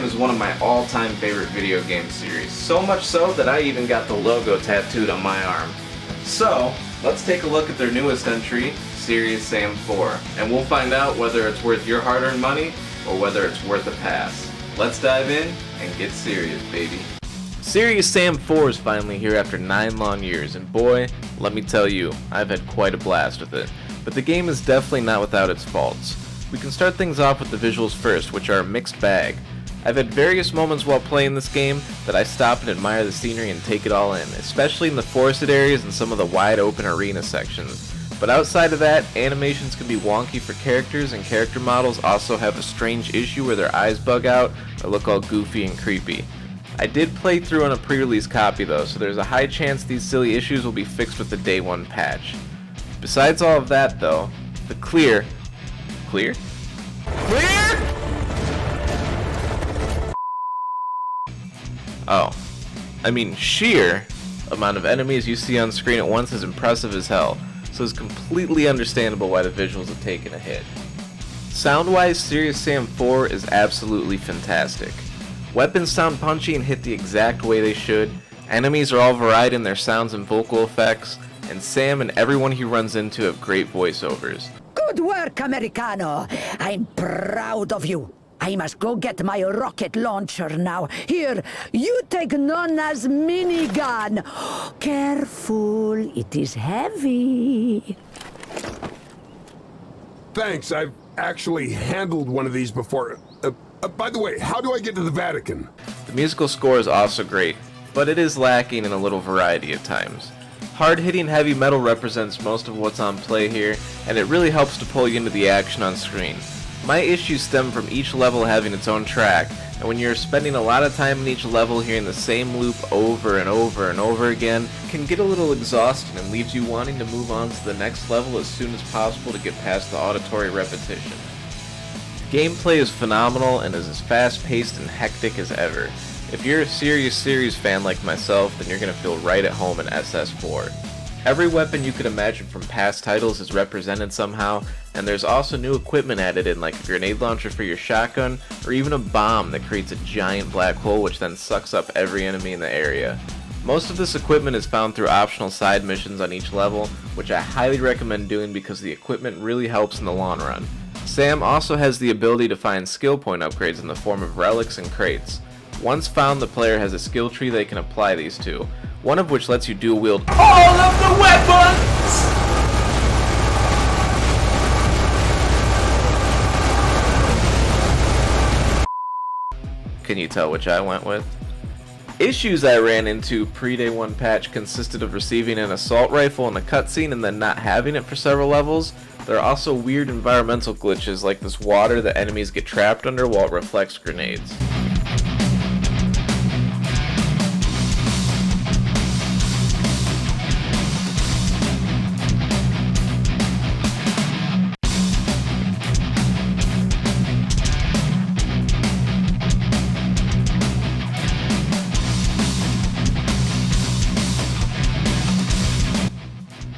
Sam is one of my all-time favorite video game series, so much so that I even got the logo tattooed on my arm. So, let's take a look at their newest entry, Serious Sam 4, and we'll find out whether it's worth your hard-earned money or whether it's worth a pass. Let's dive in and get serious, baby. Serious Sam 4 is finally here after 9 long years, and boy, let me tell you, I've had quite a blast with it. But the game is definitely not without its faults. We can start things off with the visuals first, which are a mixed bag. I've had various moments while playing this game that I stop and admire the scenery and take it all in, especially in the forested areas and some of the wide open arena sections. But outside of that, animations can be wonky for characters, and character models also have a strange issue where their eyes bug out or look all goofy and creepy. I did play through on a pre-release copy though, so there's a high chance these silly issues will be fixed with the day one patch. Besides all of that though, the clear? Oh, I mean sheer amount of enemies you see on screen at once is impressive as hell, so it's completely understandable why the visuals have taken a hit. Sound-wise, Serious Sam 4 is absolutely fantastic. Weapons sound punchy and hit the exact way they should, enemies are all varied in their sounds and vocal effects, and Sam and everyone he runs into have great voiceovers. Good work, Americano! I'm proud of you. I must go get my rocket launcher now. Here, you take Nonna's minigun. Careful, it is heavy. Thanks, I've actually handled one of these before. By the way, how do I get to the Vatican? The musical score is also great, but it is lacking in a little variety at times. Hard-hitting heavy metal represents most of what's on play here, and it really helps to pull you into the action on screen. My issues stem from each level having its own track, and when you're spending a lot of time in each level hearing the same loop over and over and over again, it can get a little exhausting and leaves you wanting to move on to the next level as soon as possible to get past the auditory repetition. Gameplay is phenomenal and is as fast-paced and hectic as ever. If you're a serious series fan like myself, then you're going to feel right at home in SS4. Every weapon you could imagine from past titles is represented somehow, and there's also new equipment added in, like a grenade launcher for your shotgun, or even a bomb that creates a giant black hole which then sucks up every enemy in the area. Most of this equipment is found through optional side missions on each level, which I highly recommend doing because the equipment really helps in the long run. Sam also has the ability to find skill point upgrades in the form of relics and crates. Once found, the player has a skill tree they can apply these to, one of which lets you dual wield all of the weapons! Can you tell which I went with? Issues I ran into pre-day 1 patch consisted of receiving an assault rifle in a cutscene and then not having it for several levels. There are also weird environmental glitches like this water that enemies get trapped under while it reflects grenades.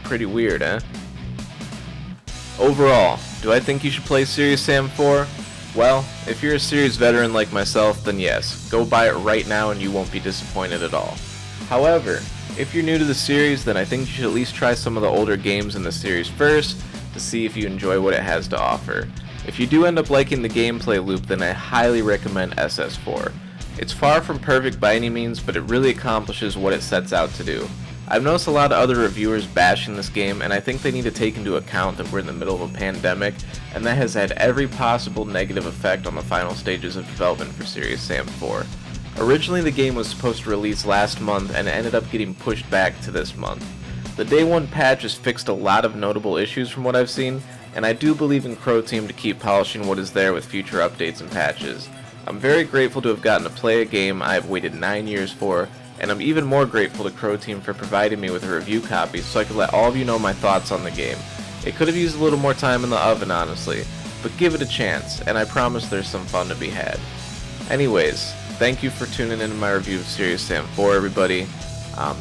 Pretty weird, eh? Overall, do I think you should play Serious Sam 4? Well, if you're a series veteran like myself, then yes, go buy it right now and you won't be disappointed at all. However, if you're new to the series, then I think you should at least try some of the older games in the series first to see if you enjoy what it has to offer. If you do end up liking the gameplay loop, then I highly recommend SS4. It's far from perfect by any means, but it really accomplishes what it sets out to do. I've noticed a lot of other reviewers bashing this game, and I think they need to take into account that we're in the middle of a pandemic, and that has had every possible negative effect on the final stages of development for Serious Sam 4. Originally the game was supposed to release last month, and it ended up getting pushed back to this month. The day 1 patch has fixed a lot of notable issues from what I've seen, and I do believe in Crow Team to keep polishing what is there with future updates and patches. I'm very grateful to have gotten to play a game I have waited 9 years for, and I'm even more grateful to Crow Team for providing me with a review copy so I could let all of you know my thoughts on the game. It could have used a little more time in the oven, honestly, but give it a chance, and I promise there's some fun to be had. Anyways, thank you for tuning in to my review of Serious Sam 4, everybody.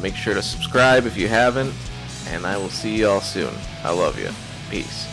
Make sure to subscribe if you haven't, and I will see you all soon. I love you. Peace.